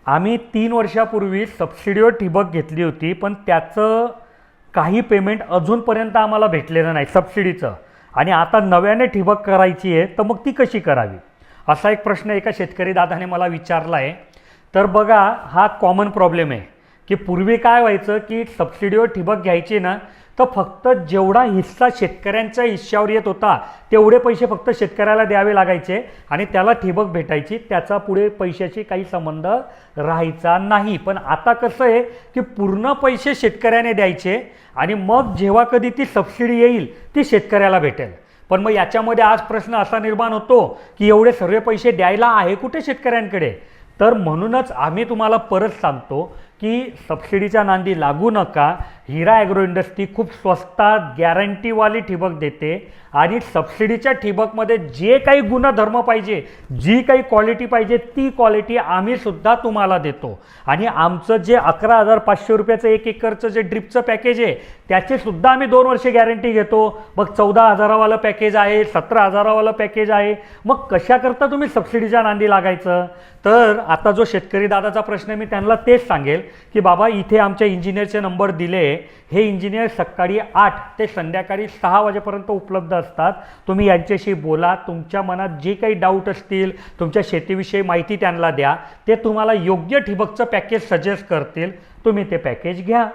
आम्ही 3 वर्षापूर्वी सबसिडीवर ठिबक घेतली होती, पण त्याचं काही पेमेंट अजूनपर्यंत आम्हाला भेटलेलं नाही सबसिडीचं. आणि आता नव्याने ठिबक करायची आहे, तर मग ती कशी करावी, असा एक प्रश्न एका शेतकरी दादाने मला विचारला आहे. तर बघा, हा कॉमन प्रॉब्लेम आहे की पूर्वी काय व्हायचं की सबसिडीवर ठिबक घ्यायची ना, तर फक्त जेवढा हिस्सा शेतकऱ्यांच्या हिश्श्यावर येत होता तेवढे पैसे फक्त शेतकऱ्याला द्यावे लागायचे आणि त्याला ठिबक भेटायची. त्याचा पुढे पैशाशी काही संबंध राहायचा नाही. पण आता कसं आहे की पूर्ण पैसे शेतकऱ्याने द्यायचे आणि मग जेव्हा कधी ती सबसिडी येईल ती शेतकऱ्याला भेटेल. पण मग याच्यामध्ये आज प्रश्न असा निर्माण होतो की एवढे सर्व पैसे द्यायला आहे कुठे शेतकऱ्यांकडे. तर म्हणूनच आम्ही तुम्हाला परत सांगतो की सबसिडीच्या नांदी लागू नका. हिरा ॲग्रो इंडस्ट्री खूप स्वस्तात गॅरंटीवाली ठिबक देते आणि सबसिडीच्या ठिबकमध्ये जे काही गुणधर्म पाहिजे, जी काही क्वालिटी पाहिजे, ती क्वालिटी आम्हीसुद्धा तुम्हाला देतो. आणि आमचं जे 11,500 रुपयाचं 1 एकरचं जे ड्रिपचं पॅकेज आहे त्याचेसुद्धा आम्ही 2 वर्षे गॅरंटी घेतो. मग 14,000वालं पॅकेज आहे, 17,000वालं पॅकेज आहे. मग कशाकरता तुम्ही सबसिडीच्या नांदी लागायचं. तर आता जो शेतकरी दादाचा प्रश्न आहे, मी त्यांना तेच सांगेल की बाबा, इथे आमच्या इंजिनियरचे नंबर दिले. हे इंजिनियर सकाळी 8 ते संध्याकाळी 6 वाजेपर्यंत उपलब्ध असतात. तुम्ही यांच्याशी बोला. तुमच्या मनात जे काही डाऊट असतील, तुमच्या शेतीविषयी माहिती त्यांना द्या. ते तुम्हाला योग्य ठिबकचं पॅकेज सजेस्ट करतील. तुम्ही ते पॅकेज घ्या.